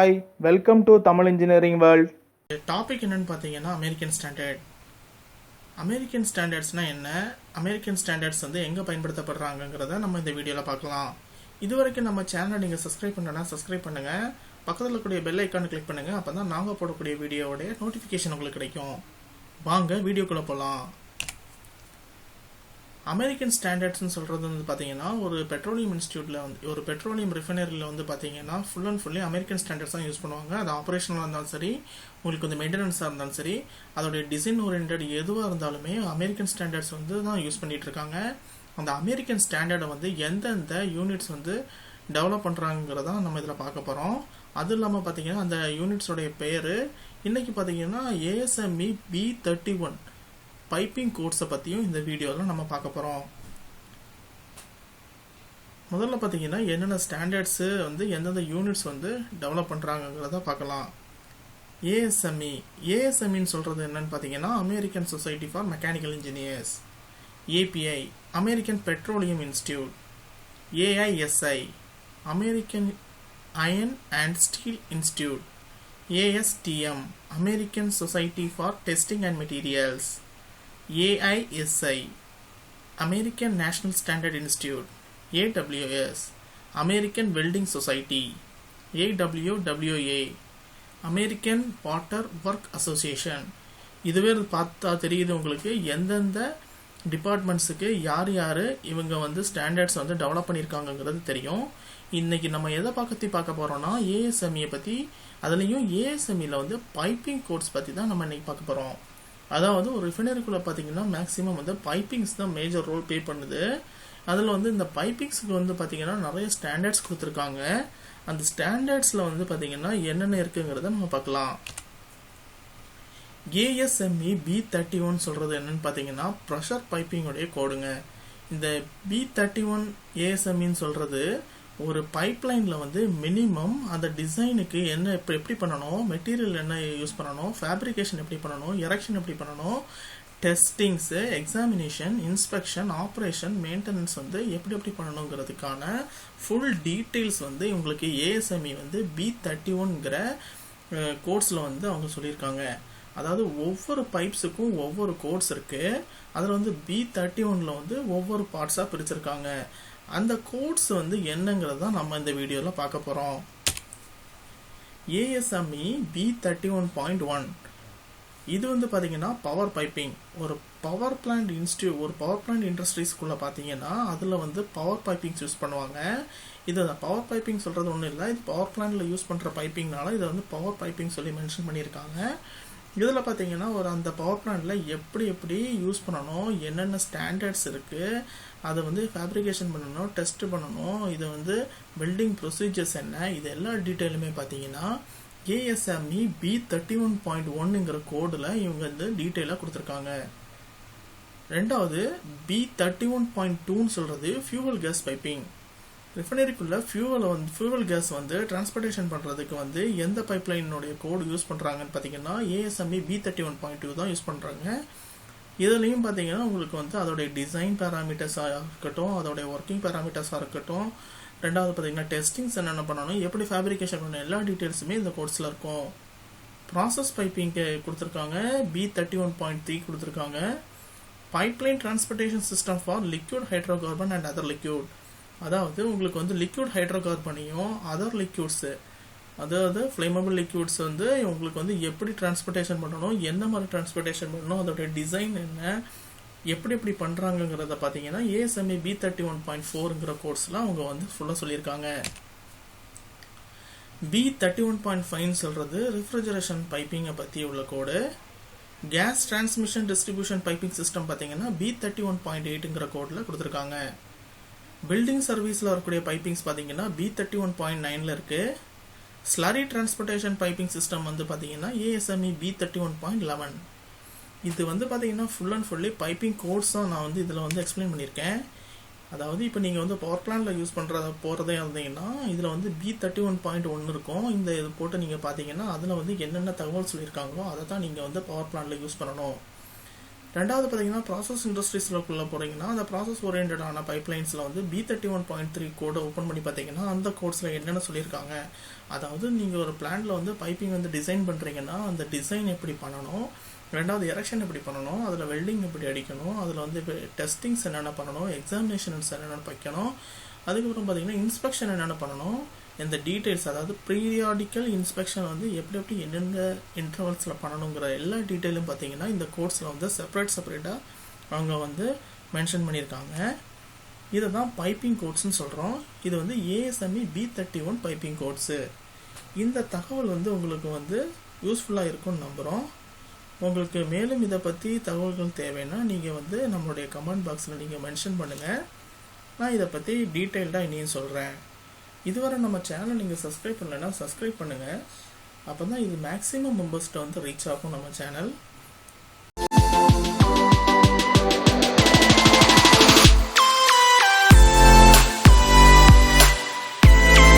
Hi, welcome to Tamil Engineering World. Topic என்னன்னு பார்த்தீங்கன்னா American ஸ்டாண்டர்ட்ஸ்னா என்ன, அமெரிக்கன் ஸ்டாண்டர்ட்ஸ் வந்து எங்கே பயன்படுத்தப்படுறாங்கங்கிறத நம்ம இந்த வீடியோவில் பார்க்கலாம். இது வரைக்கும் நம்ம சேனலை நீங்கள் சப்ஸ்கிரைப் பண்ணனா சப்ஸ்கிரைப் பண்ணுங்கள், பக்கத்தில் இருக்கக்கூடிய பெல் ஐக்கானை கிளிக் பண்ணுங்கள். அப்போ தான் நாங்கள் போடக்கூடிய வீடியோவோடைய நோட்டிஃபிகேஷன் உங்களுக்கு கிடைக்கும். வாங்க வீடியோக்குள்ளே போகலாம். அமெரிக்கன் ஸ்டாண்டர்ட்ஸ்னு சொல்கிறது வந்து பார்த்தீங்கன்னா ஒரு பெட்ரோலியம் இன்ஸ்டியூட்டில் வந்து ஒரு பெட்ரோலியம் ரிஃபைனரியில் வந்து பார்த்தீங்கன்னா full and fully American standards தான் யூஸ் பண்ணுவாங்க. அது ஆப்ரேஷனாக இருந்தாலும் சரி, உங்களுக்கு வந்து மெயின்டெனன்ஸாக இருந்தாலும் சரி, அதோடைய டிசைன் ஓரியன்ட் எதுவாக இருந்தாலுமே அமெரிக்கன் ஸ்டாண்டர்ட்ஸ் வந்து தான் யூஸ் பண்ணிகிட்டு இருக்காங்க. அந்த அமெரிக்கன் ஸ்டாண்டர்டை வந்து எந்தெந்த யூனிட்ஸ் வந்து டெவலப் பண்ணுறாங்கிறத நம்ம இதில் பார்க்க போகிறோம். அதுவும் இல்லாமல் பார்த்தீங்கன்னா அந்த யூனிட்ஸோடைய பேர் இன்றைக்கி பார்த்தீங்கன்னா ASME B31 பைப்பிங் கோட்ஸை பற்றியும் இந்த வீடியோவில் நம்ம பார்க்க போகிறோம். முதல்ல பார்த்தீங்கன்னா என்னென்ன ஸ்டாண்டர்ட்ஸு வந்து எந்தெந்த யூனிட்ஸ் வந்து டெவலப் பண்ணுறாங்கிறத பார்க்கலாம். ஏஎஸ்எம்இன்னு சொல்கிறது என்னன்னு பார்த்தீங்கன்னா American society for mechanical engineers, API American petroleum institute, AISI American iron and steel institute, ASTM American society for testing and materials, AISI American National Standard Institute, AWS American Welding Society, AWWA American Water Work Association. இதுவே பார்த்தா தெரியுது உங்களுக்கு எந்தெந்த டிபார்ட்மெண்ட்ஸுக்கு யார் யார் இவங்க வந்து standards வந்து டெவலப் பண்ணியிருக்காங்கங்கிறது தெரியும். இன்றைக்கி நம்ம எதை பார்க்க போகிறோம்னா ASME பற்றி. அதுலேயும் ASMEயில் வந்து பைப்பிங் கோட்ஸ் பற்றி தான் நம்ம இன்றைக்கி பார்க்க போகிறோம். அதாவது ஒரு ரிஃபைனரிக்குள்ளே பார்த்தீங்கன்னா மேக்ஸிமம் வந்து பைப்பிங்ஸ் தான் மேஜர் ரோல் ப்ளே பண்ணுது. அதில் வந்து இந்த பைப்பிங்ஸுக்கு வந்து பார்த்தீங்கன்னா நிறைய ஸ்டாண்டர்ட்ஸ் கொடுத்துருக்காங்க. அந்த ஸ்டாண்டர்ட்ஸில் வந்து பார்த்தீங்கன்னா என்னென்ன இருக்குங்கிறத நம்ம பார்க்கலாம். ASME B31 சொல்கிறது என்னன்னு பார்த்தீங்கன்னா ப்ரெஷர் பைப்பிங்கோடைய கோடுங்க. இந்த B31 ASMEன்னு சொல்கிறது ஒரு பைப்லைனில் வந்து மினிமம் அந்த டிசைனுக்கு என்ன எப்படி பண்ணணும், மெட்டீரியல் என்ன யூஸ் பண்ணணும், ஃபேப்ரிகேஷன் எப்படி பண்ணணும், எரெக்ஷன் எப்படி பண்ணணும், டெஸ்டிங்ஸு, எக்ஸாமினேஷன், இன்ஸ்பெக்ஷன், ஆப்ரேஷன், மெயின்டெனன்ஸ் வந்து எப்படி பண்ணணுங்கிறதுக்கான ஃபுல் டீட்டெயில்ஸ் வந்து உங்களுக்கு ASME வந்து B31ங்கிற கோட்ஸில் வந்து அவங்க சொல்லியிருக்காங்க. அதாவது ஒவ்வொரு பைப்ஸுக்கும் ஒவ்வொரு கோட்ஸ் இருக்குது. அதில் வந்து B31ல் வந்து ஒவ்வொரு பார்ட்ஸாக பிரிச்சிருக்காங்க. அந்த கோட்ஸ் வந்து என்னங்கிறது தான் நம்ம இந்த வீடியோவில் பார்க்க போகிறோம். ASME B31.1 இது வந்து பார்த்தீங்கன்னா பவர் பைப்பிங். ஒரு பவர் பிளான்ட் இண்டஸ்ட்ரீஸ்குள்ளே பார்த்தீங்கன்னா அதில் வந்து பவர் பைப்பிங்ஸ் யூஸ் பண்ணுவாங்க. இது பவர் பைப்பிங் சொல்கிறது ஒன்றும் இல்லை, இது பவர் பிளான்ட்டில் யூஸ் பண்ணுற பைப்பிங்னால இதை வந்து பவர் பைப்பிங் சொல்லி மென்ஷன் பண்ணியிருக்காங்க. இதில் பார்த்தீங்கன்னா அந்த பவர் பிளான்ட்டில் எப்படி யூஸ் பண்ணணும், என்னென்ன ஸ்டாண்டர்ட்ஸ் இருக்குது, அதை வந்து ஃபேப்ரிகேஷன் பண்ணணும், டெஸ்ட் பண்ணணும், இதை வந்து வெல்டிங் ப்ரொசீஜர்ஸ் என்ன, இது எல்லா டீட்டெயிலுமே பார்த்தீங்கன்னா ASME B31.1ங்கிற கோடில் இவங்க வந்து டீட்டெயிலாக கொடுத்துருக்காங்க. ரெண்டாவது B31.2ன்னு சொல்கிறது ஃபியூவல் கேஸ் பைப்பிங். ரிஃபைனரிக்குள்ளே ஃபியூவல் கேஸ் வந்து டிரான்ஸ்போர்ட்டேஷன் பண்ணுறதுக்கு வந்து எந்த பைப்லைனுடைய கோடு யூஸ் பண்ணுறாங்கன்னு பார்த்தீங்கன்னா ASME B31.2 தான் யூஸ் பண்ணுறாங்க. இதுலேயும் பார்த்தீங்கன்னா உங்களுக்கு வந்து அதோடைய டிசைன் பேராமீட்டர்ஸாக இருக்கட்டும், அதோடைய ஒர்க்கிங் பேராமீட்டர்ஸாக இருக்கட்டும், ரெண்டாவது பார்த்தீங்கன்னா டெஸ்டிங்ஸ் என்னென்ன பண்ணணும், எப்படி ஃபேப்ரிகேஷன் பண்ணணும், எல்லா டீட்டெயில்ஸுமே இந்த கோர்ஸில் இருக்கும். ப்ராசஸ் பைப்பிங்க்கு கொடுத்துருக்காங்க, B31.3 கொடுத்துருக்காங்க. Pipeline transportation system for liquid hydrocarbon and other liquid. அதாவது உங்களுக்கு வந்து லிக்யூட் ஹைட்ரோகார்பனையும் அதர் லிக்யூட்ஸு, அதாவது ஃப்ளேமபிள் லிக்யூட்ஸ் வந்து உங்களுக்கு வந்து எப்படி டிரான்ஸ்போர்ட்டேஷன் பண்ணணும், எந்த மாதிரி டிரான்ஸ்போர்ட்டேஷன் பண்ணணும், அதோடைய டிசைன் என்ன, எப்படி பண்ணுறாங்கங்கிறத பார்த்தீங்கன்னா ASME B31.4ங்கிற கோர்ஸில் அவங்க வந்து ஃபுல்லாக சொல்லியிருக்காங்க. B31.5 சொல்கிறது ரெஃப்ரிஜரேஷன் பைப்பிங்கை பற்றி உள்ள code. Gas transmission distribution piping system பார்த்தீங்கன்னா B31.8ங்கிற கோடில் கொடுத்துருக்காங்க. பில்டிங் சர்வீஸில் வரக்கூடிய பைப்பிங்ஸ் பார்த்தீங்கன்னா B31.9ல் இருக்குது. ஸ்லரி டிரான்ஸ்போர்ட்டேஷன் பைப்பிங் சிஸ்டம் வந்து பார்த்தீங்கன்னா ASME B31.11. இது வந்து பார்த்தீங்கன்னா full and fully piping codes தான் நான் வந்து இதில் வந்து எக்ஸ்பிளைன் பண்ணியிருக்கேன். அதாவது இப்போ நீங்கள் வந்து பவர் பிளான்ட்டில் யூஸ் போகிறதே இருந்தீங்கன்னா இதில் வந்து B31.1 இருக்கும். இந்த இது போட்டு நீங்கள் பார்த்தீங்கன்னா அதில் வந்து என்னென்ன தகவல் சொல்லியிருக்காங்களோ அதை தான் நீங்கள் வந்து பவர் பிளான்ட்டில் யூஸ் பண்ணணும். ரெண்டாவது பார்த்தீங்கன்னா ப்ராசஸ் இண்டஸ்ட்ரீஸ்க்குள்ளே போகிறீங்கன்னா அந்த ப்ராசஸ் ஓரியன்டான பைப்லைன்ஸில் வந்து B31.3 கோடை ஓப்பன் பண்ணி பார்த்தீங்கன்னா அந்த கோட்ஸில் என்னென்ன சொல்லியிருக்காங்க, அதாவது நீங்கள் ஒரு பிளான்ல வந்து பைப்பிங் வந்து டிசைன் பண்ணுறீங்கன்னா அந்த டிசைன் எப்படி பண்ணணும், ரெண்டாவது எரெக்ஷன் எப்படி பண்ணணும், அதில் வெல்டிங் எப்படி அடிக்கணும், அதில் வந்து டெஸ்டிங்ஸ் என்னென்ன பண்ணணும், எக்ஸாமினேஷன்ஸ் என்னென்ன வைக்கணும், அதுக்கப்புறம் பார்த்தீங்கன்னா இன்ஸ்பெக்ஷன் என்னென்ன பண்ணணும், இந்த டீட்டெயில்ஸ் அதாவது பீரியாடிக்கல் இன்ஸ்பெக்ஷன் வந்து எப்படி என்னென்ன இன்டர்வல்ஸில் பண்ணணுங்கிற எல்லா டீட்டெயிலும் பார்த்தீங்கன்னா இந்த கோட்ஸில் வந்து செப்பரேட்டாக அவங்க வந்து மென்ஷன் பண்ணியிருக்காங்க. இதை தான் பைப்பிங் கோட்ஸ்ன்னு சொல்கிறோம். இது வந்து ASME B31 பைப்பிங் கோட்ஸு. இந்த தகவல் வந்து உங்களுக்கு வந்து யூஸ்ஃபுல்லாக இருக்கும்னு நம்புகிறோம். உங்களுக்கு மேலும் இதை பற்றி தகவல்கள் தேவைன்னா நீங்கள் வந்து நம்மளுடைய கமெண்ட் பாக்ஸில் நீங்கள் மென்ஷன் பண்ணுங்கள். நான் இதை பற்றி டீட்டெயில்டாக இனியும் சொல்கிறேன். இதுவரை நம்ம சேனல் நீங்கள் சப்ஸ்கிரைப் பண்ணலைன்னா சப்ஸ்கிரைப் பண்ணுங்கள். அப்போ தான் இது மேக்ஸிமம் மெம்பர்ஸ்கிட்ட வந்து ரீச் ஆகும் நம்ம சேனல்.